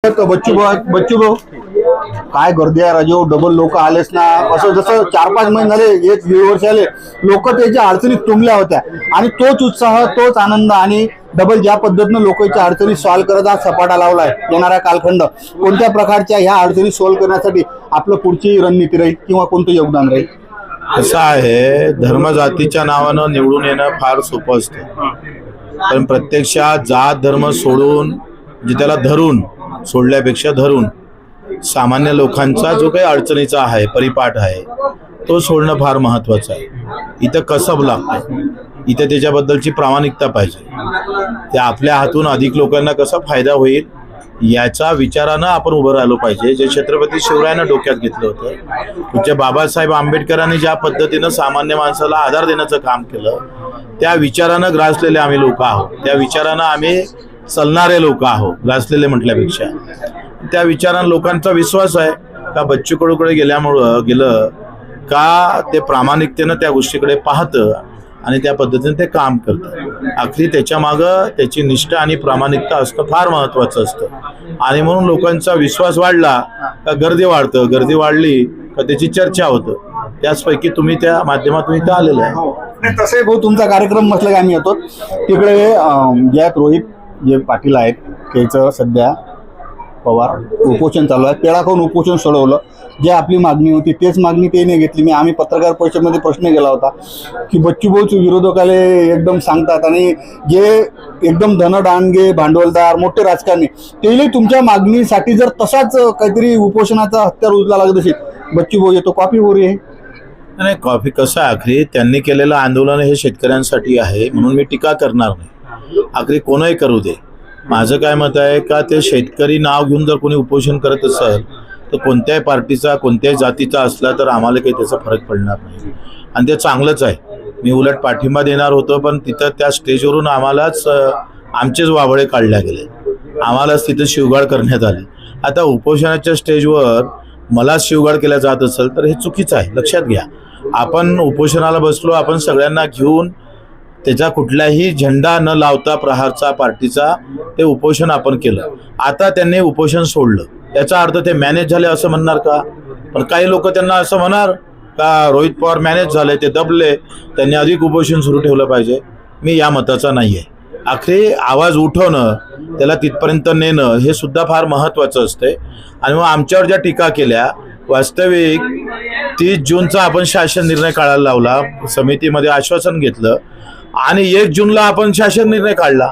बच्चू भाऊ काय गर्दी आहे राजू, डबल लोक आलेच ना. असं जसं 4-5 महिने झाले, 1-1.5 वर्ष आले, लोक त्याच्या अडचणीत तुंबल्या होत्या आणि तोच उत्साह, तोच आनंद आणि डबल ज्या पद्धतीनं लोकांच्या अडचणी सॉल्व्ह करत आज सपाटा लावलाय. येणारा कालखंड कोणत्या प्रकारच्या ह्या अडचणी सॉल्व्ह करण्यासाठी आपलं पुढची रणनीती राहील किंवा कोणतं योगदान राहील? असं आहे, धर्म जातीच्या नावानं निवडून येणं फार सोपं असतं, पण प्रत्यक्षात जात धर्म सोडून म्हणजे त्याला धरून सोडल्यापेक्षा धरून सामान्य लोकांचा जो काही अडचणीचा आहे, परिपाठ आहे, तो सोडणं फार महत्वाचं आहे. इथं कसब लागतं, इथं त्याच्याबद्दलची प्रामाणिकता पाहिजे. त्या आपल्या हातून अधिक लोकांना कसा फायदा होईल याचा विचारानं आपण उभं राहिलो पाहिजे. जे छत्रपती शिवरायानं डोक्यात घेतलं होतं, तुमच्या बाबासाहेब आंबेडकरांनी ज्या पद्धतीनं सामान्य माणसाला आधार देण्याचं काम केलं, त्या विचारानं ग्रासलेले आम्ही लोक आहोत. त्या विचारानं आम्ही चालणारे लोक आहोत, ग्रासलेले म्हटल्यापेक्षा. त्या विचारानं लोकांचा विश्वास आहे का बच्चू कडूकडे गेलं का ते प्रामाणिकतेनं त्या गोष्टीकडे पाहतं आणि त्या पद्धतीने ते काम करतं. आखरी त्याच्या मागं त्याची निष्ठा आणि प्रामाणिकता असणं फार महत्वाचं असतं. आणि म्हणून लोकांचा विश्वास वाढला का गर्दी वाढतं, गर्दी वाढली का त्याची चर्चा होतं. त्याचपैकी तुम्ही त्या माध्यमातून इथं आलेलं आहे. तसे भाऊ तुमचा कार्यक्रम म्हटलं की आम्ही येतो तिकडे. ज्यात रोहित जे पाटील आहेत त्याचं सध्या पवार उपोषण चालू आहे. पेढा खाऊन उपोषण सोडवलं. जे आपली मागणी होती तेच मागणी त्याने घेतली. मी आम्ही पत्रकार परिषदेमध्ये प्रश्न केला होता की बच्चू भाऊच विरोधकाले एकदम सांगतात आणि जे एकदम धनडाणगे भांडवलदार मोठे राजकारणी तेही तुमच्या मागणीसाठी जर तसाच काहीतरी उपोषणाचा हत्यार उचला लागत असेल, बच्चू भाऊ येतो कॉपी होरी आहे. नाही, कॉफी कसं आखरी त्यांनी केलेलं आंदोलन हे शेतकऱ्यांसाठी आहे म्हणून मी टीका करणार नाही. आखरी कोणही करू दे. माझं काय मत आहे का ते शेतकरी नाव घेऊन जर कोणी उपोषण करत असेल तर कोणत्याही पार्टीचा कोणत्याही जातीचा असला तर आम्हाला काही त्याचा फरक पडणार नाही आणि ते चांगलंच आहे. मी उलट पाठिंबा देणार होतो, पण तिथं त्या स्टेजवरून आम्हालाच आमचेच वावळे काढल्या गेले, आम्हालाच तिथं शिवगाळ करण्यात आली. आता उपोषणाच्या स्टेजवर मला शिवगाळ केला जात असेल तर हे चुकीचं आहे. लक्षात घ्या, आपण उपोषणाला बसलो, आपण सगळ्यांना घेऊन त्याचा कुठलाही झेंडा न लावता प्रहारचा पार्टीचा ते उपोषण आपण केलं. आता त्यांनी उपोषण सोडलं, याचा अर्थ ते मॅनेज झाले असं म्हणणार का? पण काही लोक त्यांना असं म्हणणार का रोहित पवार मॅनेज झाले, ते दबले, त्यांनी अधिक उपोषण सुरू ठेवलं पाहिजे. मी या मताचा नाही आहे. आखरी आवाज उठवणं, त्याला तिथपर्यंत नेणं हे सुद्धा फार महत्त्वाचं असते. आणि मग आमच्यावर ज्या टीका केल्या, वास्तविक 30 जूनचा आपण शासन निर्णय काढायला लावला, समितीमध्ये आश्वासन घेतलं आणि 1 जूनला आपण शासन निर्णय काढला.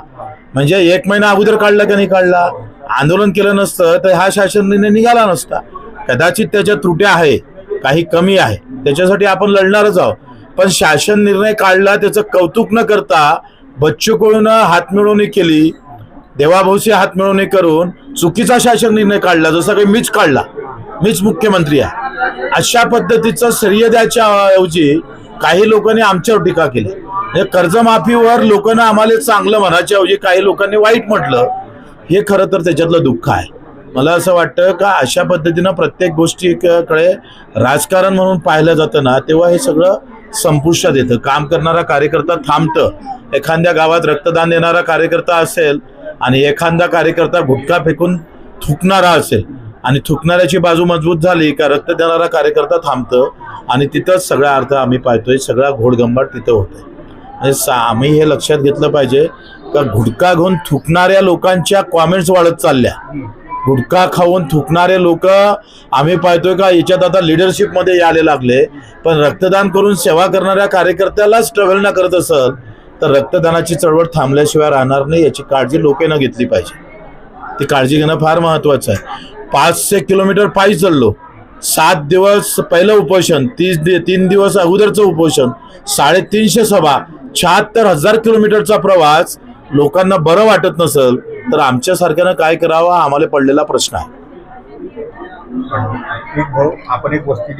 म्हणजे 1 महिना अगोदर काढला का नाही काढला? आंदोलन केलं नसतं तर हा शासन निर्णय निघाला नसता. कदाचित त्याच्या त्रुट्या आहे, काही कमी आहे, त्याच्यासाठी आपण लढणारच आहोत. पण शासन निर्णय काढला त्याचं कौतुक न करता बच्चू कडूनं हातमिळवणी केली, देवाभाऊशी हातमिळवणी करून चुकीचा शासन निर्णय काढला, जसं काही मीच काढला, मीच मुख्यमंत्री आहे. अशा पद्धतीचं श्रेय द्यायच्या ऐवजी काही लोकांनी आमच्यावर टीका केली. म्हणजे कर्जमाफीवर लोकांना आम्हाला चांगलं म्हणायच्या ऐवजी काही लोकांनी वाईट म्हटलं, हे खरं तर त्याच्यातलं दुःख आहे. मला असं वाटतं का अशा पद्धतीनं प्रत्येक गोष्टीकडे राजकारण म्हणून पाहिलं जातं ना, तेव्हा हे सगळं संपुष्टात येतं. काम करणारा कार्यकर्ता थांबतं. एखाद्या गावात रक्तदान देणारा कार्यकर्ता असेल आणि एखादा कार्यकर्ता गुटखा फेकून थुकणारा असेल आणि थुकणाऱ्याची बाजू मजबूत झाली का रक्त देणारा कार्यकर्ता थांबतं आणि तिथंच सगळा अर्थ आम्ही पाहतोय, सगळा घोडगंबाट तिथं होतोय. म्हणजे आम्ही हे लक्षात घेतलं पाहिजे का गुटखा घेऊन थुकणाऱ्या लोकांच्या कॉमेंट्स वाढत चालल्या. गुटखा खाऊन थुकणारे लोक आम्ही पाहतोय का याच्यात आता लिडरशिपमध्ये यायला लागले. पण रक्तदान करून सेवा करणाऱ्या कार्यकर्त्याला स्ट्रगल न करत असेल तर रक्तदानाची चळवळ थांबल्याशिवाय राहणार नाही, याची काळजी लोकांना घेतली पाहिजे. ती काळजी घेणं फार महत्त्वाचं आहे. 500 किलोमीटर पायी चाललो, 7 दिवस पहिलं उपोषण, 3 दिवस अगोदरचं उपोषण, 350 सभा, 76,000 किलोमीटरचा प्रवास. लोकांना बरं वाटत नसेल तर आमच्यासारख्यानं काय करावं, आम्हाला पडलेला प्रश्न आहे. आपण एक वस्तू